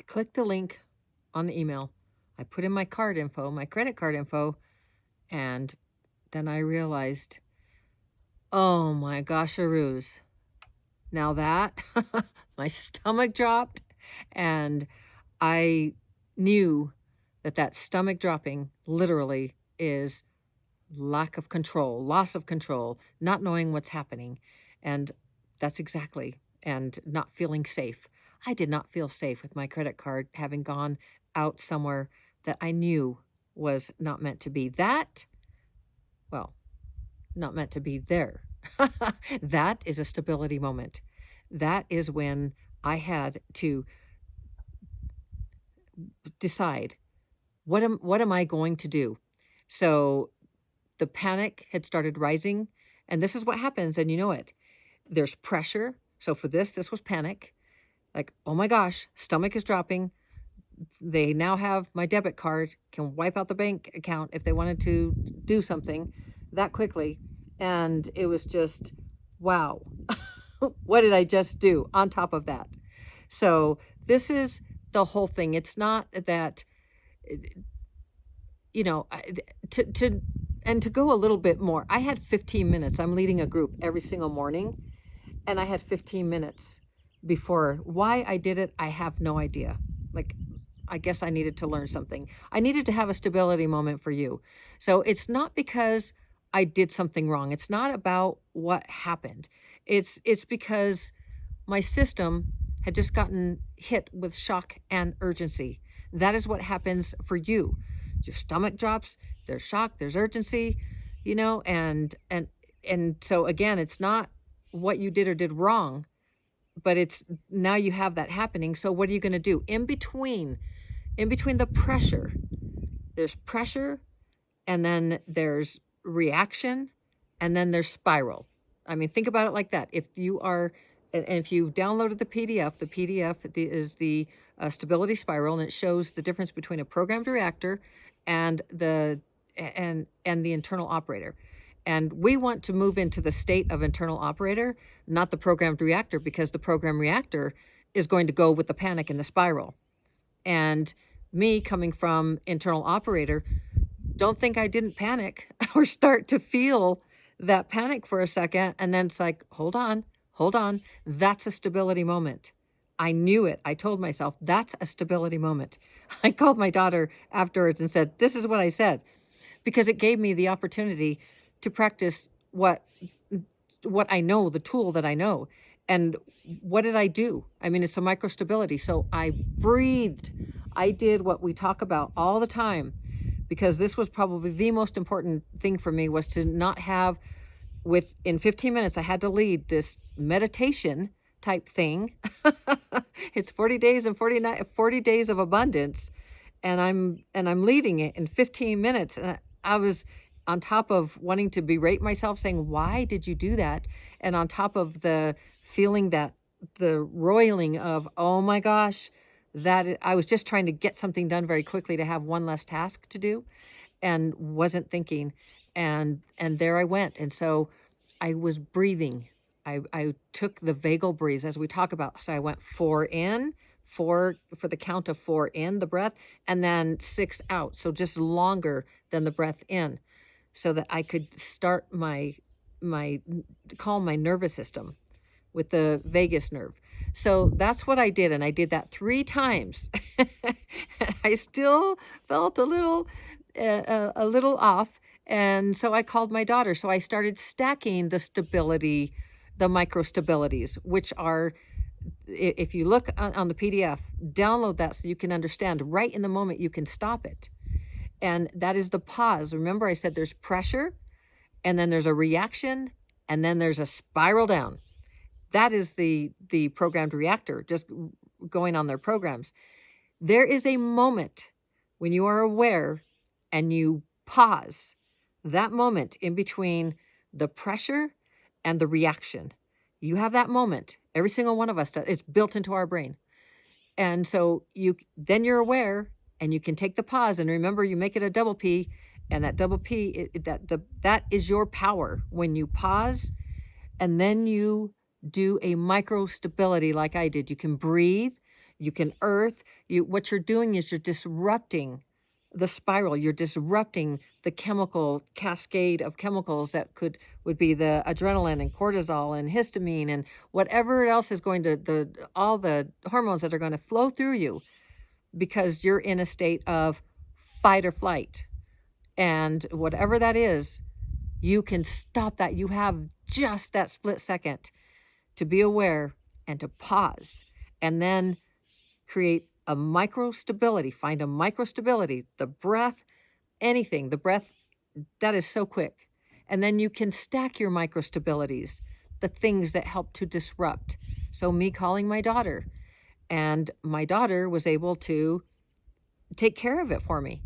I clicked the link on the email. I put in my card info, my credit card info, and then I realized, oh my gosh, now that my stomach dropped, and I knew that that stomach dropping literally is lack of control, loss of control, not knowing what's happening. And that's exactly, and not feeling safe. I did not feel safe with my credit card having gone out somewhere that I knew was not meant to be. Well, not meant to be there. That is a stability moment. That is when I had to decide, what am I going to do? So the panic had started rising, and this is what happens, and you know it. There's pressure. So for this was panic. Like, oh my gosh, stomach is dropping. They now have my debit card, can wipe out the bank account if they wanted to do something that quickly. And it was just, wow, what did I just do on top of that? So this is the whole thing. It's not that, you know, to go a little bit more. I had 15 minutes. I'm leading a group every single morning, and I had 15 minutes before. Why I did it, I have no idea. Like, I guess I needed to learn something. I needed to have a stability moment for you. So it's not because I did something wrong. It's not about what happened. It's because my system had just gotten hit with shock and urgency. That is what happens for you. Your stomach drops, there's shock, there's urgency, and so again, it's not what you did or did wrong, but it's now you have that happening. So what are you going to do in between the pressure? There's pressure, and then there's reaction, and then there's spiral. I mean, think about it like that. If you are, and if you've downloaded the PDF is the stability spiral, and it shows the difference between a programmed reactor and the internal operator. And we want to move into the state of internal operator, not the programmed reactor, because the programmed reactor is going to go with the panic and the spiral. And me coming from internal operator, don't think I didn't panic or start to feel that panic for a second. And then it's like, hold on, hold on. That's a stability moment. I knew it. I told myself, that's a stability moment. I called my daughter afterwards and said, this is what I said, because it gave me the opportunity to practice what I know, the tool that I know. And what did I do? I mean, it's a micro stability. So I breathed. I did what we talk about all the time, because this was probably the most important thing for me, was to not have, in 15 minutes, I had to lead this meditation type thing. It's 40 days and 40 days of abundance. And I'm leading it in 15 minutes. And I was on top of wanting to berate myself, saying, why did you do that? And on top of the feeling that the roiling of, oh my gosh, that I was just trying to get something done very quickly to have one less task to do, and wasn't thinking. And there I went. And so I was breathing. I took the vagal breeze, as we talk about. So I went 4 in, for the count of 4 in the breath, and then 6 out. So just longer than the breath in, so that I could start calm my nervous system with the vagus nerve. So that's what I did. And I did that 3 times. And I still felt a little off. And so I called my daughter. So I started stacking the micro stabilities, which are, if you look on the PDF, download that so you can understand right in the moment, you can stop it. And that is the pause. Remember, I said there's pressure, and then there's a reaction, and then there's a spiral down. That is the programmed reactor just going on their programs. There is a moment when you are aware and you pause, that moment in between the pressure and the reaction. You have that moment. Every single one of us does. It's built into our brain. And so then you're aware, and you can take the pause, and remember, you make it a double P, and that double P, that is your power. When you pause and then you do a micro stability like I did, you can breathe, You can earth. What you're doing is you're disrupting the spiral. You're disrupting the chemical cascade of chemicals that would be the adrenaline and cortisol and histamine and whatever else is going to all the hormones that are going to flow through you because you're in a state of fight or flight. And whatever that is, you can stop that. You have just that split second to be aware and to pause and then create a micro stability. Find a micro stability, the breath, anything, the breath, that is so quick. And then you can stack your micro stabilities, the things that help to disrupt. So me calling my daughter, and my daughter was able to take care of it for me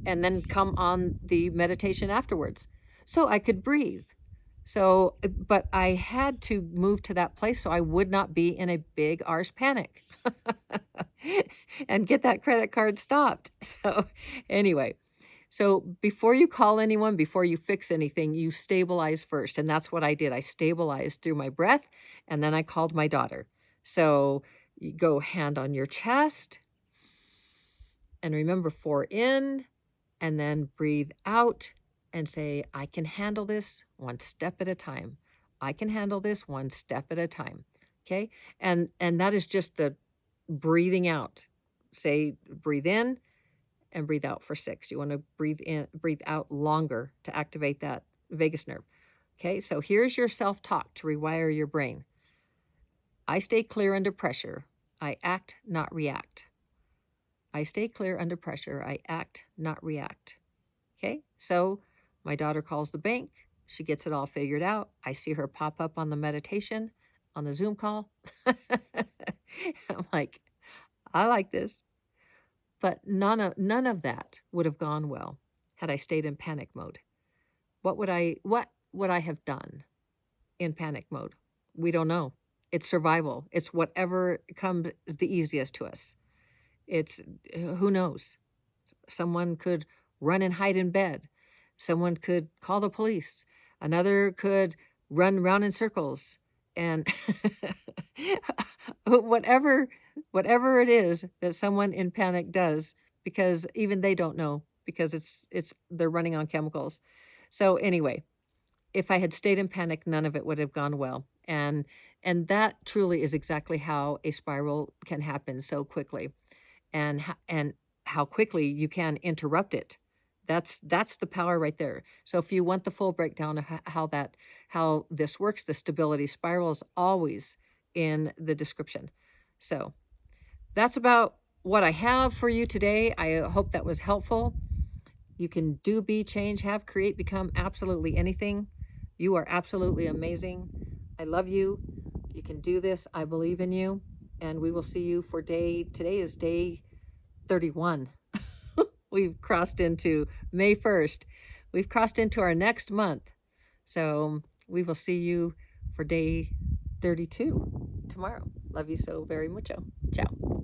and then come on the meditation afterwards so I could breathe. So, but I had to move to that place so I would not be in a big arse panic and get that credit card stopped. So, anyway, so before you call anyone, before you fix anything, you stabilize first. And that's what I did. I stabilized through my breath and then I called my daughter. So, you go hand on your chest and remember 4 in, and then breathe out and say, I can handle this one step at a time. I can handle this one step at a time. Okay. And that is just the breathing out. Say, breathe in and breathe out for 6. You want to breathe in, breathe out longer to activate that vagus nerve. Okay. So here's your self-talk to rewire your brain. I stay clear under pressure. I act, not react. I stay clear under pressure. I act, not react. Okay, so my daughter calls the bank. She gets it all figured out. I see her pop up on the meditation, on the Zoom call. I'm like, I like this. But none of that would have gone well had I stayed in panic mode. What would I have done in panic mode? We don't know. It's survival. It's whatever comes the easiest to us. It's who knows? Someone could run and hide in bed. Someone could call the police. Another could run around in circles. And whatever it is that someone in panic does, because even they don't know, because they're running on chemicals. So anyway, if I had stayed in panic, none of it would have gone well. And that truly is exactly how a spiral can happen so quickly. And how quickly you can interrupt it. That's the power right there. So if you want the full breakdown of how this works, the stability spiral is always in the description. So that's about what I have for you today. I hope that was helpful. You can do, be, change, have, create, become absolutely anything. You are absolutely amazing. I love you. You can do this. I believe in you. And we will see you for today is day 31. We've crossed into May 1st. We've crossed into our next month. So we will see you for day 32 tomorrow. Love you so very mucho. Ciao.